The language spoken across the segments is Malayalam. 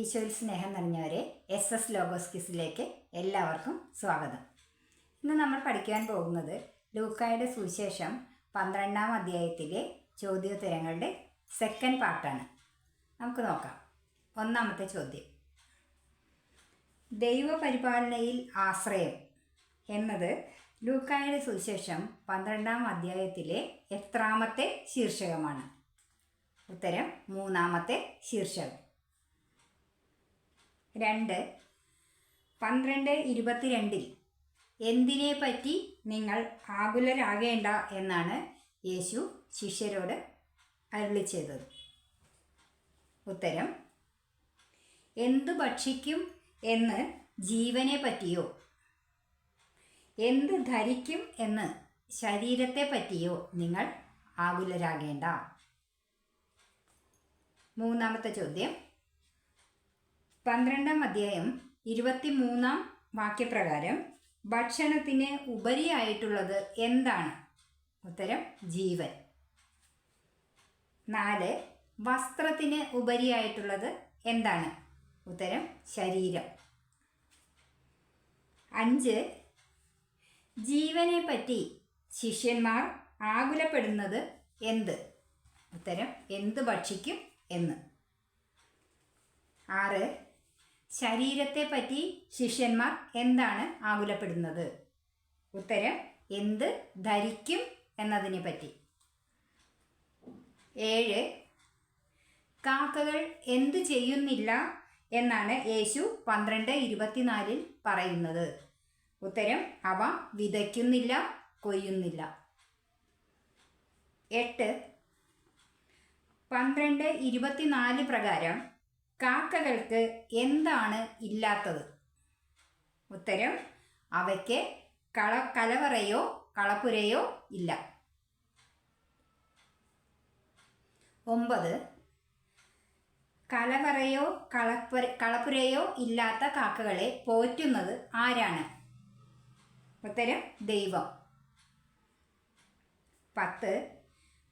ഈശോയിൽ സ്നേഹം നിറഞ്ഞവരെ SS ലോഗോസ് ക്വിസിലേക്ക് എല്ലാവർക്കും സ്വാഗതം. ഇന്ന് നമ്മൾ പഠിക്കാൻ പോകുന്നത് ലൂക്കായുടെ സുവിശേഷം 12-ാം അധ്യായത്തിലെ ചോദ്യോത്തരങ്ങളുടെ സെക്കൻഡ് പാർട്ടാണ്. നമുക്ക് നോക്കാം. ഒന്നാമത്തെ ചോദ്യം, ദൈവപരിപാലനയിൽ ആശ്രയം എന്നത് ലൂക്കായുടെ സുവിശേഷം 12-ാം അധ്യായത്തിലെ എത്രാമത്തെ ശീർഷകമാണ്? ഉത്തരം 3-ാമത്തെ ശീർഷകം. 2. 12:22 എന്തിനെപ്പറ്റി നിങ്ങൾ ആകുലരാകേണ്ട എന്നാണ് യേശു ശിഷ്യരോട് അരുളി ചെയ്തത്? ഉത്തരം എന്തു ഭക്ഷിക്കും എന്ന് ജീവനെ പറ്റിയോ എന്ത് ധരിക്കും എന്ന് ശരീരത്തെ പറ്റിയോ നിങ്ങൾ ആകുലരാകേണ്ട. 3-ാമത്തെ ചോദ്യം, 12-ാം അധ്യായം 23-ാം വാക്യപ്രകാരം ഭക്ഷണത്തിന് ഉപരിയായിട്ടുള്ളത് എന്താണ്? ഉത്തരം ജീവൻ. 4. വസ്ത്രത്തിന് ഉപരിയായിട്ടുള്ളത് എന്താണ്? ഉത്തരം ശരീരം. 5. ജീവനെ പറ്റി ശിഷ്യന്മാർ ആകുലപ്പെടുന്നത് എന്ത്? ഉത്തരം എന്ത് ഭക്ഷിക്കും എന്ന്. 6. ശരീരത്തെ പറ്റി ശിഷ്യന്മാർ എന്താണ് ആകുലപ്പെടുന്നത്? ഉത്തരം എന്ത് ധരിക്കും എന്നതിനെ പറ്റി. 7. കാക്കകൾ എന്തു ചെയ്യുന്നില്ല എന്നാണ് യേശു 12:24 പറയുന്നത്? ഉത്തരം അവ വിതയ്ക്കുന്നില്ല, കൊയ്യുന്നില്ല. 8. 12:24 പ്രകാരം കാക്കകൾക്ക് എന്താണ് ഇല്ലാത്തത്? ഉത്തരം അവയ്ക്ക് കലവറയോ കളപ്പുരയോ ഇല്ല. 9. കലവറയോ കളപ്പുരയോ ഇല്ലാത്ത കാക്കകളെ പോറ്റുന്നത് ആരാണ്? ഉത്തരം ദൈവം. 10.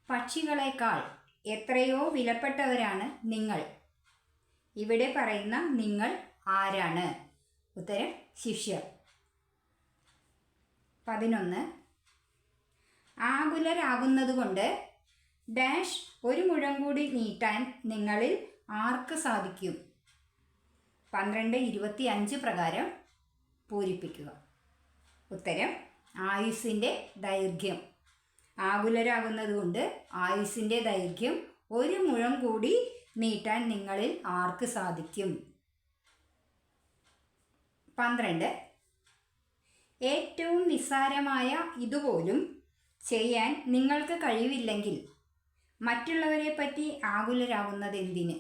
പക്ഷികളെക്കാൾ എത്രയോ വിലപ്പെട്ടവരാണ് നിങ്ങൾ. ഇവിടെ പറയുന്ന നിങ്ങൾ ആരാണ്? ഉത്തരം ശിഷ്യർ. 11. ആകുലരാകുന്നതുകൊണ്ട് ഡാഷ് ഒരു മുഴം കൂടി നീട്ടാൻ നിങ്ങളിൽ ആർക്ക് സാധിക്കും? 12:25 പ്രകാരം പൂരിപ്പിക്കുക. ഉത്തരം ആയുസ്സിൻ്റെ ദൈർഘ്യം. ആകുലരാകുന്നതുകൊണ്ട് ആയുസ്സിൻ്റെ ദൈർഘ്യം ഒരു മുഴം കൂടി നീട്ടാൻ നിങ്ങളിൽ ആർക്ക് സാധിക്കും? 12. ഏറ്റവും നിസ്സാരമായ ഇതുപോലും ചെയ്യാൻ നിങ്ങൾക്ക് കഴിവില്ലെങ്കിൽ മറ്റുള്ളവരെ പറ്റി ആകുലരാകുന്നത് എന്തിന്?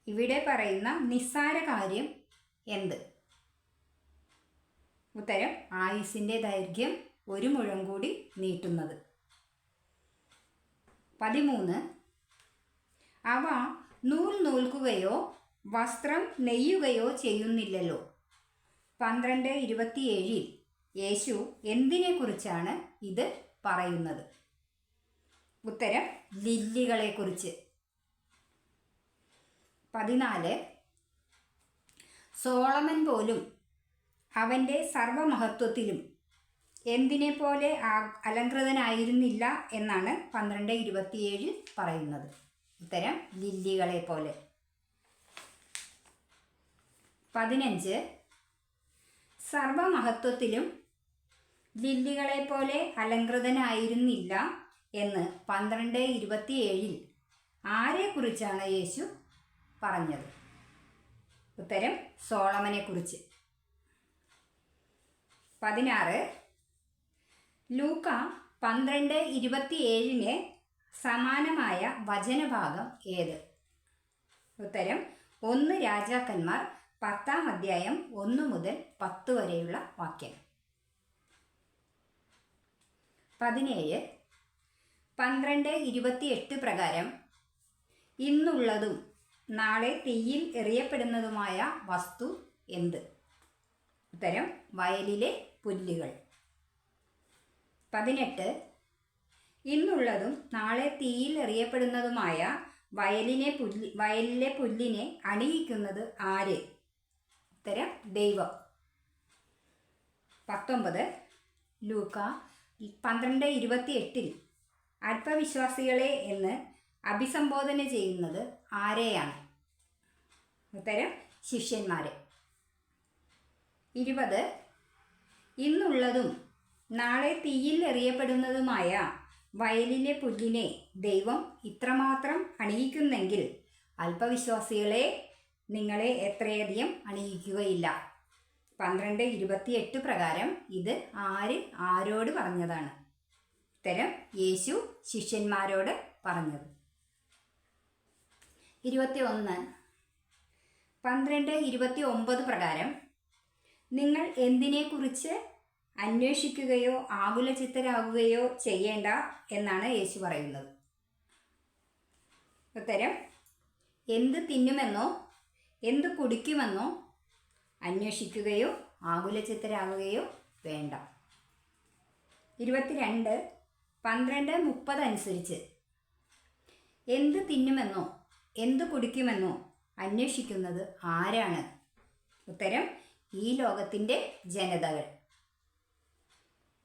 ഇവിടെ പറയുന്ന നിസ്സാര കാര്യം എന്ത്? ഉത്തരം ആയുസ്സിൻ്റെ ദൈർഘ്യം ഒരു മുഴം കൂടി നീട്ടുന്നത്. 13. അവ നൂൽ നൂൽക്കുകയോ വസ്ത്രം നെയ്യുകയോ ചെയ്യുന്നില്ലല്ലോ. 12:27 യേശു എന്തിനെക്കുറിച്ചാണ് ഇത് പറയുന്നത്? ഉത്തരം ലില്ലികളെക്കുറിച്ച്. 14. സോളമൻ പോലും അവൻ്റെ സർവമഹത്വത്തിലും എന്തിനെപ്പോലെ അലങ്കൃതനായിരുന്നില്ല എന്നാണ് 12:27 പറയുന്നത്? ഉത്തരം ലില്ലികളെ പോലെ. 15. സർവമഹത്വത്തിലും ലില്ലികളെ പോലെ അലങ്കൃതനായിരുന്നില്ല എന്ന് 12:27 ആരെക്കുറിച്ചാണ് യേശു പറഞ്ഞത്? ഉത്തരം സോളമനെക്കുറിച്ച്. 16. ലൂക്ക 12:27 സമാനമായ വചനഭാഗം ഏത്? ഉത്തരം 1 രാജാക്കന്മാർ 10-ാം അധ്യായം 1 മുതൽ 10 വരെയുള്ള വാക്യം. 17. 12:28 പ്രകാരം ഇന്നുള്ളതും നാളെ തീയിൽ എറിയപ്പെടുന്നതുമായ വസ്തു എന്ത്? ഉത്തരം വയലിലെ പുല്ലുകൾ. 18. ഇന്നുള്ളതും നാളെ തീയിൽ എറിയപ്പെടുന്നതുമായ വയലിലെ പുല്ലിനെ അണിയിക്കുന്നത് ആര്? ഉത്തരം ദൈവം. 19 ലൂക്ക 12:28 അല്പവിശ്വാസികളെ എന്ന് അഭിസംബോധന ചെയ്യുന്നത് ആരെയാണ്? ഉത്തരം ശിഷ്യന്മാരെ. 20 ഇന്നുള്ളതും നാളെ തീയിൽ എറിയപ്പെടുന്നതുമായ വയലിലെ പുല്ലിനെ ദൈവം ഇത്രമാത്രം അണിയിക്കുന്നെങ്കിൽ അല്പവിശ്വാസികളെ നിങ്ങളെ എത്രയധികം അണിയിക്കുകയില്ല. 12:28 പ്രകാരം ഇത് ആരോട് പറഞ്ഞതാണ്? ഉത്തരം യേശു ശിഷ്യന്മാരോട് പറഞ്ഞത്. 21 12:29 പ്രകാരം നിങ്ങൾ എന്തിനെക്കുറിച്ച് അന്വേഷിക്കുകയോ ആകുലചിത്തരാകുകയോ ചെയ്യേണ്ട എന്നാണ് യേശു പറയുന്നത്? ഉത്തരം എന്ത് തിന്നുമെന്നോ എന്ത് കുടിക്കുമെന്നോ അന്വേഷിക്കുകയോ ആകുലചിത്തരാകുകയോ വേണ്ട. 22 12:30 അനുസരിച്ച് എന്ത് തിന്നുമെന്നോ എന്ത് കുടിക്കുമെന്നോ അന്വേഷിക്കുന്നത് ആരാണ്? ഉത്തരം ഈ ലോകത്തിൻ്റെ ജനതകൾ.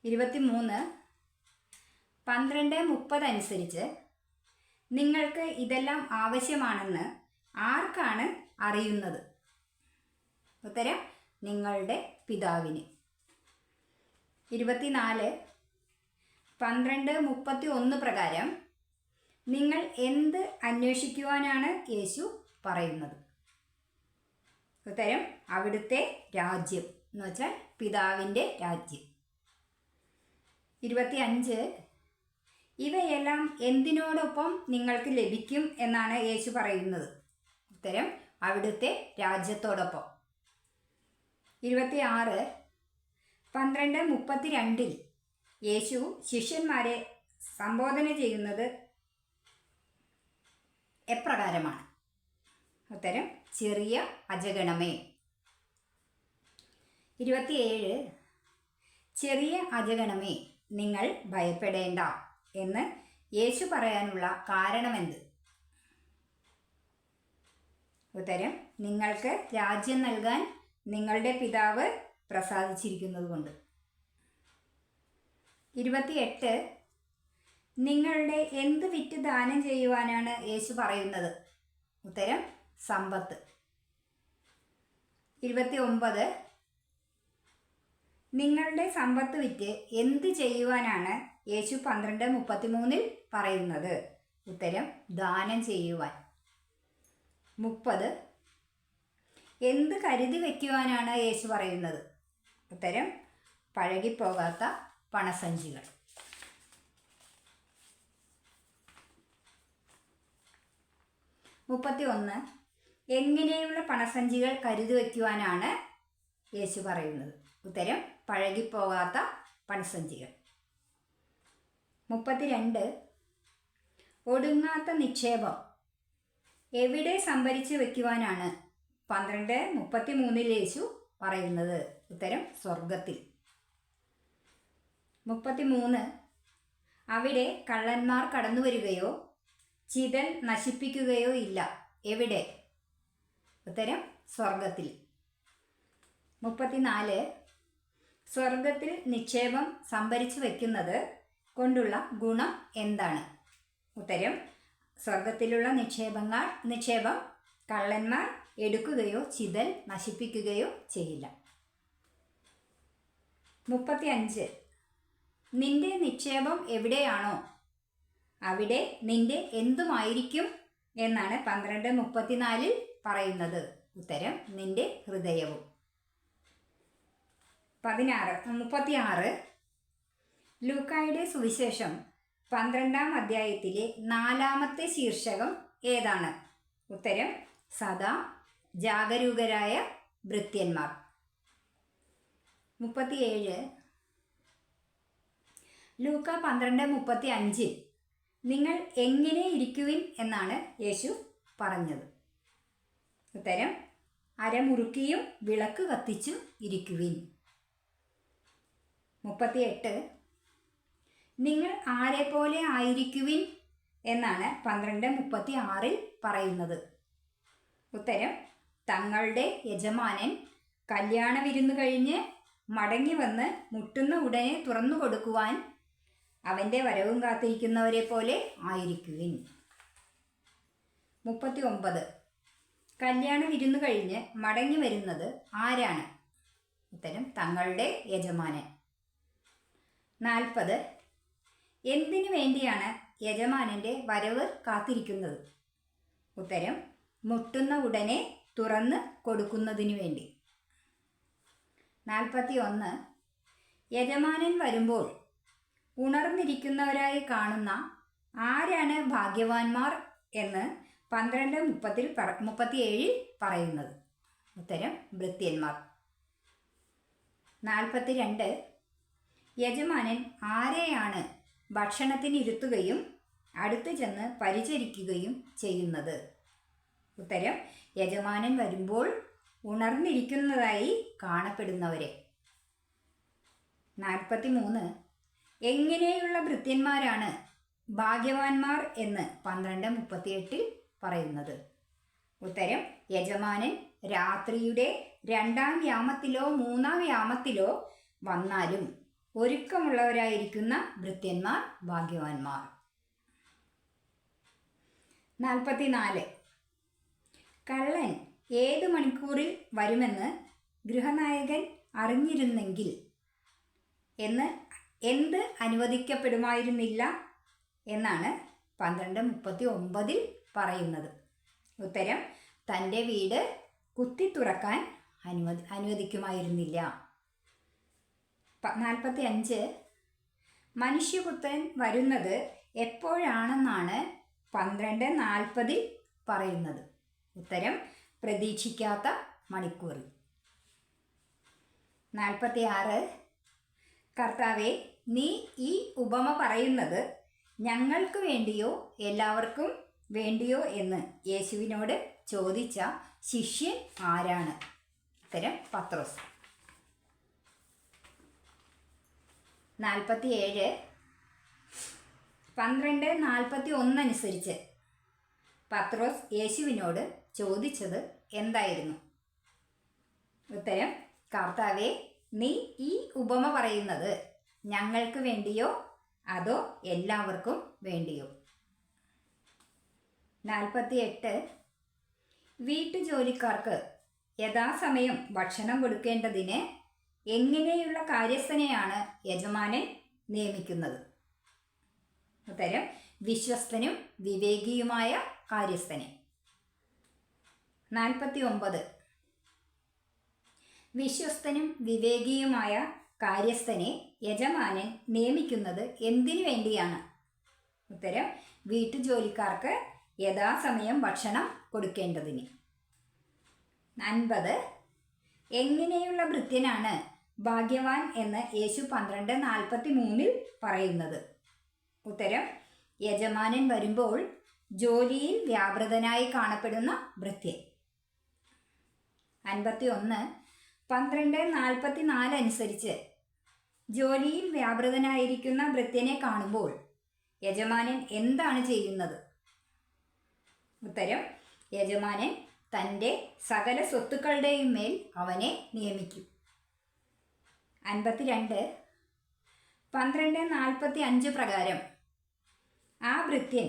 23 12:30 അനുസരിച്ച് നിങ്ങൾക്ക് ഇതെല്ലാം ആവശ്യമാണെന്ന് ആർക്കാണ് അറിയുന്നത്? ഉത്തരം നിങ്ങളുടെ പിതാവിന്. 24 12:31 പ്രകാരം നിങ്ങൾ എന്ത് അന്വേഷിക്കുവാനാണ് യേശു പറയുന്നത്? ഉത്തരം അവിടുത്തെ രാജ്യം എന്ന് വെച്ചാൽ പിതാവിൻ്റെ രാജ്യം. 25 ഇവയെല്ലാം എന്തിനോടൊപ്പം നിങ്ങൾക്ക് ലഭിക്കും എന്നാണ് യേശു പറയുന്നത്? ഉത്തരം അവിടുത്തെ രാജ്യത്തോടൊപ്പം. 26 12:32 യേശു ശിഷ്യന്മാരെ സംബോധന ചെയ്യുന്നത് എപ്രകാരമാണ്? ഉത്തരം ചെറിയ അജഗണമേ. 27 ചെറിയ അജഗണമേ നിങ്ങൾ ഭയപ്പെടേണ്ട എന്ന് യേശു പറയാനുള്ള കാരണമെന്ത്? ഉത്തരം നിങ്ങൾക്ക് രാജ്യം നൽകാൻ നിങ്ങളുടെ പിതാവ് പ്രസാദിച്ചിരിക്കുന്നത് കൊണ്ട്. 28 നിങ്ങളുടെ എന്ത് വിറ്റ് ദാനം ചെയ്യുവാനാണ് യേശു പറയുന്നത്? ഉത്തരം സമ്പത്ത്. 29 നിങ്ങളുടെ സമ്പത്ത് വിറ്റ് എന്ത് ചെയ്യുവാനാണ് യേശു 12:33 പറയുന്നത്? ഉത്തരം ദാനം ചെയ്യുവാൻ. 30 എന്ത് കരുതി വയ്ക്കുവാനാണ് യേശു പറയുന്നത്? ഉത്തരം പഴകിപ്പോകാത്ത പണസഞ്ചികൾ. 31 എങ്ങനെയുള്ള പണസഞ്ചികൾ കരുതി വയ്ക്കുവാനാണ് യേശു പറയുന്നത്? ഉത്തരം പഴകിപ്പോകാത്ത പണസഞ്ചികൾ. 32 ഒടുങ്ങാത്ത നിക്ഷേപം എവിടെ സംഭരിച്ച് വയ്ക്കുവാനാണ് 12:33 യേശു പറയുന്നത്? ഉത്തരം സ്വർഗത്തിൽ. 33 അവിടെ കള്ളന്മാർ കടന്നു വരികയോ ചിതൽ നശിപ്പിക്കുകയോ ഇല്ല. എവിടെ? ഉത്തരം സ്വർഗത്തിൽ. 34 സ്വർഗത്തിൽ നിക്ഷേപം സംഭരിച്ചു വയ്ക്കുന്നത് കൊണ്ടുള്ള ഗുണം എന്താണ്? ഉത്തരം സ്വർഗത്തിലുള്ള നിക്ഷേപം കള്ളന്മാർ എടുക്കുകയോ ചിതൽ നശിപ്പിക്കുകയോ ചെയ്യില്ല. 35 നിന്റെ നിക്ഷേപം എവിടെയാണോ അവിടെ നിന്റെ എന്തുമായിരിക്കും എന്നാണ് 12:34 പറയുന്നത്? ഉത്തരം നിന്റെ ഹൃദയവും. 36 ലൂക്കായുടെ സുവിശേഷം 12-ാം അധ്യായത്തിലെ 4-ാമത്തെ ശീർഷകം ഏതാണ്? ഉത്തരം സദാ ജാഗരൂകരായ ഭൃത്യന്മാർ. 37 ലൂക്ക 12:35 നിങ്ങൾ എങ്ങനെ ഇരിക്കുവിൻ എന്നാണ് യേശു പറഞ്ഞത്? ഉത്തരം അരമുറുക്കിയും വിളക്ക് കത്തിച്ചും ഇരിക്കുവിൻ. 38 നിങ്ങൾ ആരെപ്പോലെ ആയിരിക്കുവിൻ എന്നാണ് 12:36 പറയുന്നത്. ഉത്തരം തങ്ങളുടെ യജമാനൻ കല്യാണ വിരുന്ന് കഴിഞ്ഞ് മടങ്ങി വന്ന് മുട്ടുന്ന ഉടനെ തുറന്നു കൊടുക്കുവാൻ അവൻ്റെ വരവും കാത്തിരിക്കുന്നവരെ പോലെ ആയിരിക്കുവിൻ. 39. കല്യാണ വിരുന്ന് കഴിഞ്ഞ് മടങ്ങി വരുന്നത് ആരാണ്? ഉത്തരം തങ്ങളുടെ യജമാനൻ. 40. എന്തിനു വേണ്ടിയാണ് യജമാനൻ്റെ വരവ് കാത്തിരിക്കുന്നത്? ഉത്തരം മുട്ടുന്ന ഉടനെ തുറന്ന് കൊടുക്കുന്നതിനു വേണ്ടി. 41. യജമാനൻ വരുമ്പോൾ ഉണർന്നിരിക്കുന്നവരായി കാണുന്ന ആരാണ് ഭാഗ്യവാന്മാർ എന്ന് 12:37 പറയുന്നത്? ഉത്തരം ഭൃത്യന്മാർ. 42. യജമാനൻ ആരെയാണ് ഭക്ഷണത്തിനിരുത്തുകയും അടുത്ത് ചെന്ന് പരിചരിക്കുകയും ചെയ്യുന്നത്? ഉത്തരം യജമാനൻ വരുമ്പോൾ ഉണർന്നിരിക്കുന്നതായി കാണപ്പെടുന്നവരെ. 43. എങ്ങനെയുള്ള ഭൃത്യന്മാരാണ് ഭാഗ്യവാന്മാർ എന്ന് 12:38 പറയുന്നത്? ഉത്തരം യജമാനൻ രാത്രിയുടെ 2-ാം യാമത്തിലോ 3-ാം യാമത്തിലോ വന്നാലും ഒരുക്കമുള്ളവരായിരിക്കുന്ന ഭൃത്യന്മാർ ഭാഗ്യവാന്മാർ. 44. കള്ളൻ ഏത് മണിക്കൂറിൽ വരുമെന്ന് ഗൃഹനായകൻ അറിഞ്ഞിരുന്നെങ്കിൽ എന്ത് അനുവദിക്കപ്പെടുമായിരുന്നില്ല എന്നാണ് 12:39 പറയുന്നത്? ഉത്തരം തൻ്റെ വീട് കുത്തി തുറക്കാൻ അനുവദിക്കുമായിരുന്നില്ല. 45. മനുഷ്യപുത്രൻ വരുന്നത് എപ്പോഴാണെന്നാണ് 12:40 പറയുന്നത്? ഉത്തരം പ്രതീക്ഷിക്കാത്ത മണിക്കൂറിൽ. 46. കർത്താവേ, നീ ഈ ഉപമ പറയുന്നത് ഞങ്ങൾക്ക് വേണ്ടിയോ എല്ലാവർക്കും വേണ്ടിയോ എന്ന് യേശുവിനോട് ചോദിച്ച ശിഷ്യൻ ആരാണ്? ഉത്തരം പത്രോസ്. 47. 12:41 അനുസരിച്ച് പത്രോസ് യേശുവിനോട് ചോദിച്ചത് എന്തായിരുന്നു? ഉത്തരം കർത്താവേ, നീ ഈ ഉപമ പറയുന്നത് ഞങ്ങൾക്ക് വേണ്ടിയോ അതോ എല്ലാവർക്കും വേണ്ടിയോ? 48. വീട്ടുജോലിക്കാർക്ക് യഥാസമയം ഭക്ഷണം കൊടുക്കേണ്ടതിന് എങ്ങനെയുള്ള കാര്യസ്ഥനെയാണ് യജമാനൻ നിയമിക്കുന്നത്? ഉത്തരം വിശ്വസ്തനും വിവേകിയുമായ കാര്യസ്ഥനെ. 49. വിശ്വസ്തനും വിവേകിയുമായ കാര്യസ്ഥനെ യജമാനൻ നിയമിക്കുന്നത് എന്തിനു വേണ്ടിയാണ്? ഉത്തരം വീട്ടുജോലിക്കാർക്ക് യഥാസമയം ഭക്ഷണം കൊടുക്കേണ്ടതിന്. 50. എങ്ങനെയുള്ള ഭൃത്യനാണ് ഭാഗ്യവാൻ എന്ന് യേശു 12:43 പറയുന്നത്? ഉത്തരം യജമാനൻ വരുമ്പോൾ ജോലിയിൽ വ്യാപൃതനായി കാണപ്പെടുന്ന ഭൃത്യൻ. 51. 12:44 അനുസരിച്ച് ജോലിയിൽ വ്യാപൃതനായിരിക്കുന്ന ഭൃത്യനെ കാണുമ്പോൾ യജമാനൻ എന്താണ് ചെയ്യുന്നത്? ഉത്തരം യജമാനൻ തൻ്റെ സകല സ്വത്തുക്കളുടെയും മേൽ അവനെ നിയമിക്കും. 52. 12:45 പ്രകാരം ആ ഭൃത്യൻ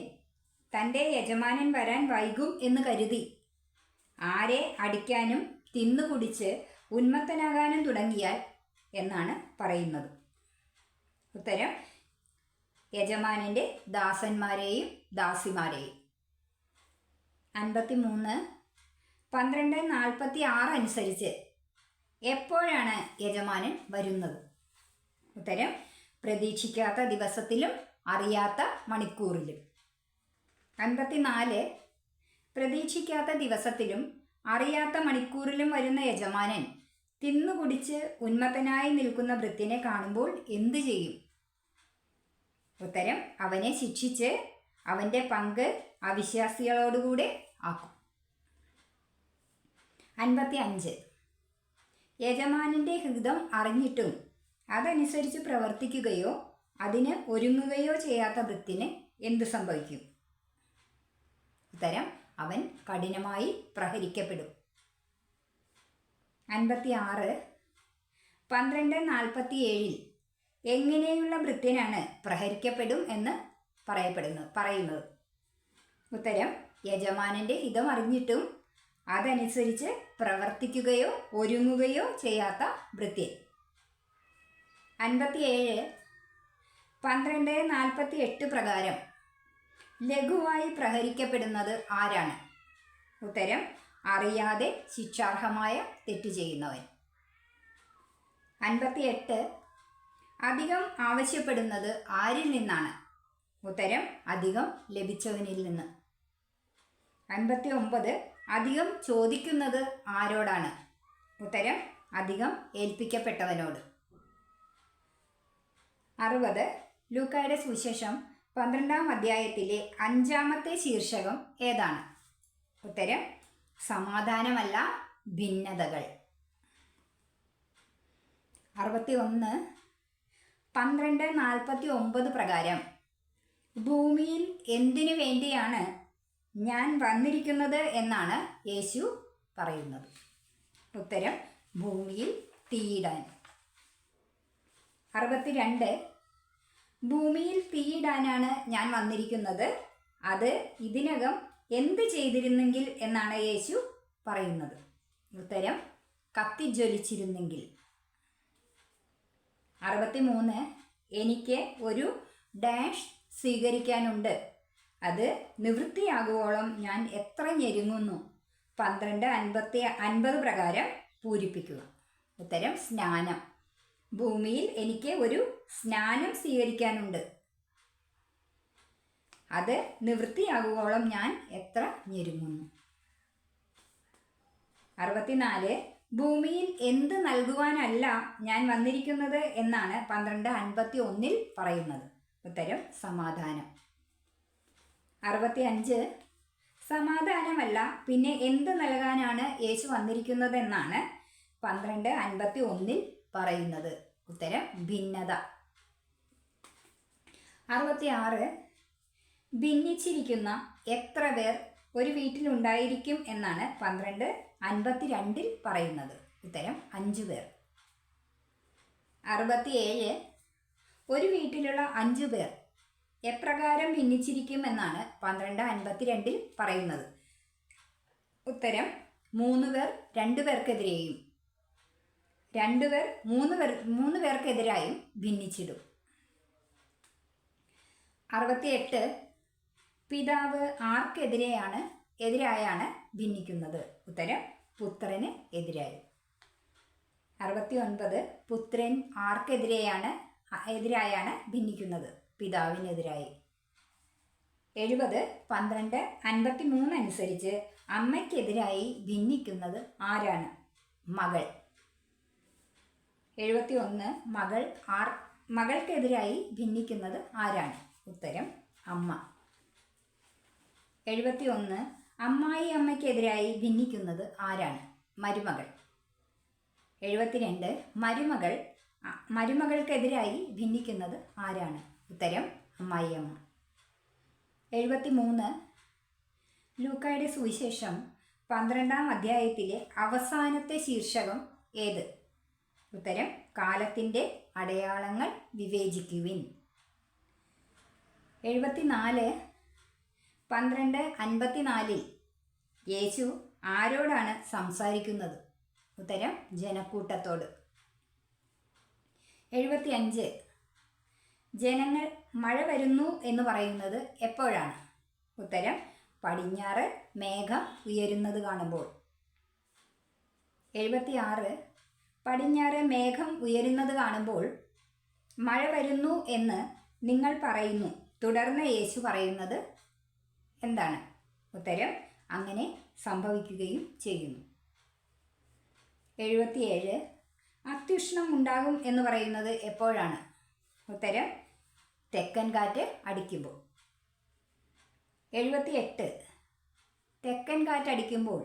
തൻ്റെ യജമാനൻ വരാൻ വൈകും എന്ന് കരുതി ആരെ അടിക്കാനും തിന്നുകുടിച്ച് ഉന്മത്തനാകാനും തുടങ്ങിയാൽ എന്നാണ് പറയുന്നത്? ഉത്തരം യജമാനൻ്റെ ദാസന്മാരെയും ദാസിമാരെയും. 53. 12:46 അനുസരിച്ച് എപ്പോഴാണ് യജമാനൻ വരുന്നത്? ഉത്തരം പ്രതീക്ഷിക്കാത്ത ദിവസത്തിലും അറിയാത്ത മണിക്കൂറിലും. 54. പ്രതീക്ഷിക്കാത്ത ദിവസത്തിലും അറിയാത്ത മണിക്കൂറിലും വരുന്ന യജമാനൻ തിന്നുകുടിച്ച് ഉന്മത്തനായി നിൽക്കുന്ന ഭൃത്യനെ കാണുമ്പോൾ എന്തു ചെയ്യും? ഉത്തരം അവനെ ശിക്ഷിച്ച് അവൻ്റെ പങ്ക് അവിശ്വാസികളോടുകൂടെ ആക്കും. 55. യജമാനൻ്റെ ഹിതം അറിഞ്ഞിട്ടും അതനുസരിച്ച് പ്രവർത്തിക്കുകയോ അതിന് ഒരുങ്ങുകയോ ചെയ്യാത്ത ഭൃത്യന് എന്തു സംഭവിക്കും? ഉത്തരം അവൻ കഠിനമായി പ്രഹരിക്കപ്പെടും. 56. 12:47 എങ്ങനെയുള്ള ഭൃത്യനാണ് പ്രഹരിക്കപ്പെടും എന്ന് പറയുന്നത്? ഉത്തരം യജമാനന്റെ ഹിതം അറിഞ്ഞിട്ടും അതനുസരിച്ച് പ്രവർത്തിക്കുകയോ ഒരുങ്ങുകയോ ചെയ്യാത്ത ഭൃത്യൻ. 57. 12:48 പ്രകാരം ലഘുവായി പ്രഹരിക്കപ്പെടുന്നത് ആരാണ്? ഉത്തരം അറിയാതെ ശിക്ഷാർഹമായ തെറ്റ് ചെയ്യുന്നവൻ. 58. അധികം ആവശ്യപ്പെടുന്നത് ആരിൽ നിന്നാണ്? ഉത്തരം അധികം ലഭിച്ചവനിൽ നിന്ന്. 59. അധികം ചോദിക്കുന്നത് ആരോടാണ്? ഉത്തരം അധികം ഏൽപ്പിക്കപ്പെട്ടവനോട്. 60. ലൂക്കായുടെ സുവിശേഷം 12-ാം അധ്യായത്തിലെ 5-ാമത്തെ ശീർഷകം ഏതാണ്? ഉത്തരം സമാധാനമല്ല, ഭിന്നതകൾ. 61. 12:49 പ്രകാരം ഭൂമിയിൽ എന്തിനു വേണ്ടിയാണ് ഞാൻ വന്നിരിക്കുന്നത് എന്നാണ് യേശു പറയുന്നത്? ഉത്തരം ഭൂമിയിൽ തീയിടാൻ. 62. ഭൂമിയിൽ തീയിടാനാണ് ഞാൻ വന്നിരിക്കുന്നത്, അത് ഇതിനകം എന്ത് ചെയ്തിരുന്നെങ്കിൽ എന്നാണ് യേശു പറയുന്നത്? ഉത്തരം കത്തിജ്വലിച്ചിരുന്നെങ്കിൽ. 63. എനിക്ക് ഒരു ഡാഷ് സ്വീകരിക്കാനുണ്ട്, അത് നിവൃത്തിയാകുവോളം ഞാൻ എത്ര ഞെരുങ്ങുന്നു? 12:50 പ്രകാരം പൂരിപ്പിക്കുക. ഉത്തരം സ്നാനം. ഭൂമിയിൽ എനിക്ക് ഒരു സ്നാനം സ്വീകരിക്കാനുണ്ട്, അത് നിവൃത്തിയാകുവോളം ഞാൻ എത്ര ഞെരുങ്ങുന്നു? 64. ഭൂമിയിൽ എന്ത് നൽകുവാനല്ല ഞാൻ വന്നിരിക്കുന്നത് എന്നാണ് 12:51 പറയുന്നത്? ഉത്തരം സമാധാനം. 65. സമാധാനമല്ല പിന്നെ എന്ത് നൽകാനാണ് യേശു വന്നിരിക്കുന്നതെന്നാണ് 12:51 പറയുന്നത്? ഉത്തരം ഭിന്നത. 66. ഭിന്നിച്ചിരിക്കുന്ന എത്ര പേർ ഒരു വീട്ടിലുണ്ടായിരിക്കും എന്നാണ് 12:52 പറയുന്നത്? ഉത്തരം 5 പേർ. 67. ഒരു വീട്ടിലുള്ള 5 പേർ എപ്രകാരം ഭിന്നിച്ചിരിക്കും എന്നാണ് 12:52 പറയുന്നത്? ഉത്തരം 3 പേർ 2 പേർക്കെതിരെയും 2 പേർ 3 പേർക്കെതിരായും ഭിന്നിച്ചിടും. 68. പിതാവ് എതിരായാണ് ഭിന്നിക്കുന്നത്? ഉത്തരം പുത്രന് എതിരായി. 69. പുത്രൻ എതിരായാണ് ഭിന്നിക്കുന്നത്? പിതാവിനെതിരായി. 70. 12:53 അനുസരിച്ച് അമ്മയ്ക്കെതിരായി ഭിന്നിക്കുന്നത് ആരാണ്? മകൾ. 71. മകൾക്കെതിരായി ഭിന്നിക്കുന്നത് ആരാണ്? ഉത്തരം അമ്മ. 71. അമ്മായിയമ്മയ്ക്കെതിരായി ഭിന്നിക്കുന്നത് ആരാണ്? മരുമകൾ. 72. മരുമകൾക്കെതിരായി ഭിന്നിക്കുന്നത് ആരാണ്? ഉത്തരം അമ്മായിയമ്മ. 73. ലൂക്കായുടെ സുവിശേഷം 12-ാം അധ്യായത്തിലെ അവസാനത്തെ ശീർഷകം ഏത്? ഉത്തരം കാലത്തിൻ്റെ അടയാളങ്ങൾ വിവേചിക്കുവിൻ. 74. 12:54 യേശു ആരോടാണ് സംസാരിക്കുന്നത്? ഉത്തരം ജനക്കൂട്ടത്തോട്. 75. ജനങ്ങൾ മഴ വരുന്നു എന്ന് പറയുന്നത് എപ്പോഴാണ്? ഉത്തരം പടിഞ്ഞാറ് മേഘം ഉയരുന്നത് കാണുമ്പോൾ. 76. പടിഞ്ഞാറ് മേഘം ഉയരുന്നത് കാണുമ്പോൾ മഴ വരുന്നു എന്ന് നിങ്ങൾ പറയുന്നു, തുടർന്ന് യേശു പറയുന്നത് എന്താണ്? ഉത്തരം അങ്ങനെ സംഭവിക്കുകയും ചെയ്യുന്നു. 77. അത്യുഷ്ണം ഉണ്ടാകും എന്ന് പറയുന്നത് എപ്പോഴാണ്? ഉത്തരം തെക്കൻ കാറ്റ് അടിക്കുമ്പോൾ. 78. തെക്കൻ കാറ്റ് അടിക്കുമ്പോൾ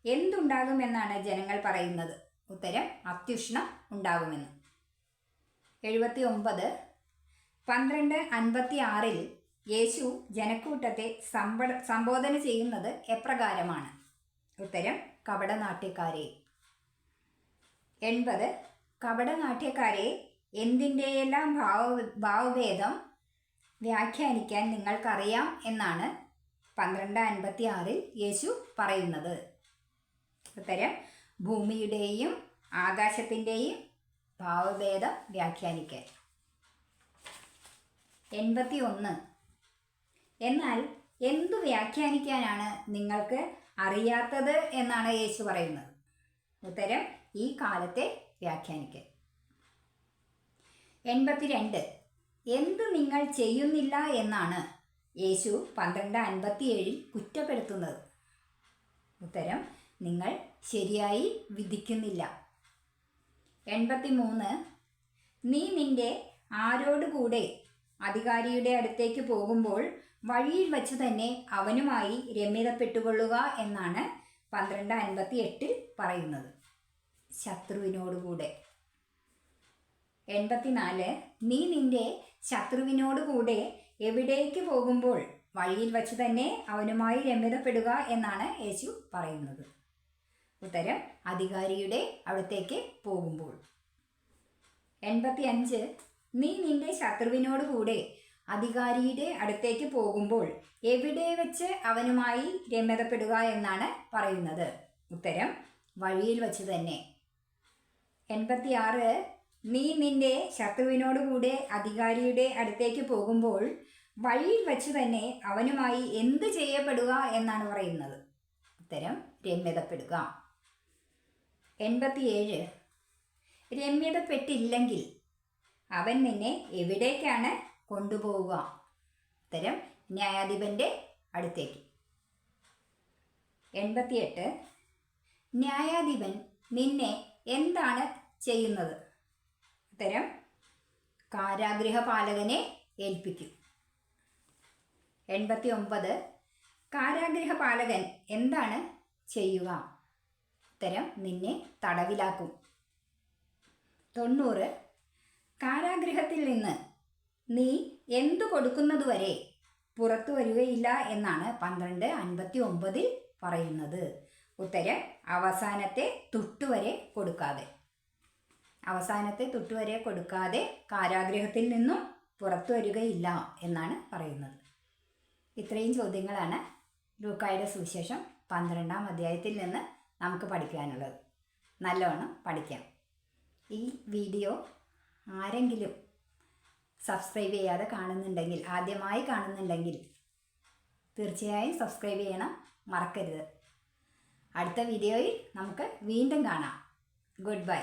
എന്തുണ്ടാകുമെന്നാണ് ജനങ്ങൾ പറയുന്നത്? ഉത്തരം അത്യുഷ്ണം ഉണ്ടാകുമെന്ന്. 79. 12:56 യേശു ജനക്കൂട്ടത്തെ സംബോധന ചെയ്യുന്നത് എപ്രകാരമാണ്? ഉത്തരം കപടനാട്യക്കാരെ. 80 കപടനാട്യക്കാരെ എന്തിൻ്റെയെല്ലാം ഭാവഭേദം വ്യാഖ്യാനിക്കാൻ നിങ്ങൾക്കറിയാം എന്നാണ് 12:56 യേശു പറയുന്നത്. ഉത്തരം ഭൂമിയുടെയും ആകാശത്തിൻ്റെയും ഭാവഭേദം വ്യാഖ്യാനിക്കാൻ. 81 എന്നാൽ എന്തു വ്യാഖ്യാനിക്കാനാണ് നിങ്ങൾക്ക് അറിയാത്തത് എന്നാണ് യേശു പറയുന്നത്? ഉത്തരം ഈ കാലത്തെ വ്യാഖ്യാനിക്കാൻ. 82 എന്ത് നിങ്ങൾ ചെയ്യുന്നില്ല എന്നാണ് യേശു 12:57 കുറ്റപ്പെടുത്തുന്നത്? ഉത്തരം നിങ്ങൾ ശരിയായി വിധിക്കുന്നില്ല. 83 നീ നിന്റെ ആരോടുകൂടെ അധികാരിയുടെ അടുത്തേക്ക് പോകുമ്പോൾ വഴിയിൽ വച്ച് തന്നെ അവനുമായി രമ്യതപ്പെട്ടുകൊള്ളുക എന്നാണ് 12:58 പറയുന്നത്. ശത്രുവിനോടുകൂടെ. 84 നീ നിന്റെ ശത്രുവിനോടുകൂടെ എവിടേക്ക് പോകുമ്പോൾ വഴിയിൽ വച്ച് തന്നെ അവനുമായി രമ്യതപ്പെടുക എന്നാണ് യേശു പറയുന്നത്? ഉത്തരം അധികാരിയുടെ അടുത്തേക്ക് പോകുമ്പോൾ. 85 നീ നിന്റെ ശത്രുവിനോടുകൂടെ അധികാരിയുടെ അടുത്തേക്ക് പോകുമ്പോൾ എവിടെ വെച്ച് അവനുമായി രമ്യതപ്പെടുക എന്നാണ് പറയുന്നത്? ഉത്തരം വഴിയിൽ വച്ച് തന്നെ. 86 നീ നിന്റെ ശത്രുവിനോടുകൂടെ അധികാരിയുടെ അടുത്തേക്ക് പോകുമ്പോൾ വഴിയിൽ വച്ച് തന്നെ അവനുമായി എന്ത് ചെയ്യപ്പെടുക എന്നാണ് പറയുന്നത്? ഉത്തരം രമ്യതപ്പെടുക. 87 രമ്യതപ്പെട്ടില്ലെങ്കിൽ അവൻ നിന്നെ എവിടേക്കാണ് കൊണ്ടുപോവുക? ഉത്തരം ന്യായാധിപൻ്റെ അടുത്തേക്ക്. 88 ന്യായാധിപൻ നിന്നെ എന്താണ് ചെയ്യുന്നത്? ഉത്തരം കാരാഗൃഹപാലകനെ ഏൽപ്പിക്കും. 89 കാരാഗൃഹപാലകൻ എന്താണ് ചെയ്യുക? ഉത്തരം നിന്നെ തടവിലാക്കും. 90 കാരാഗൃഹത്തിൽ നിന്ന് നീ എന്തു കൊടുക്കുന്നതുവരെ പുറത്തു വരികയില്ല എന്നാണ് 12:59 പറയുന്നത്? ഉത്തരം അവസാനത്തെ തുട്ടുവരെ കൊടുക്കാതെ. അവസാനത്തെ തുട്ടുവരെ കൊടുക്കാതെ കാരാഗൃഹത്തിൽ നിന്നും പുറത്തു വരികയില്ല എന്നാണ് പറയുന്നത്. ഇത്രയും ചോദ്യങ്ങളാണ് ലൂക്കായുടെ സുവിശേഷം 12-ാം അധ്യായത്തിൽ നിന്ന് നമുക്ക് പഠിക്കാനുള്ളത്. നല്ലവണ്ണം പഠിക്കാം. ഈ വീഡിയോ ആരെങ്കിലും സബ്സ്ക്രൈബ് ചെയ്യാതെ കാണുന്നുണ്ടെങ്കിൽ, ആദ്യമായി കാണുന്നുണ്ടെങ്കിൽ തീർച്ചയായും സബ്സ്ക്രൈബ് ചെയ്യണം, മറക്കരുത്. അടുത്ത വീഡിയോയിൽ നമുക്ക് വീണ്ടും കാണാം. Good bye.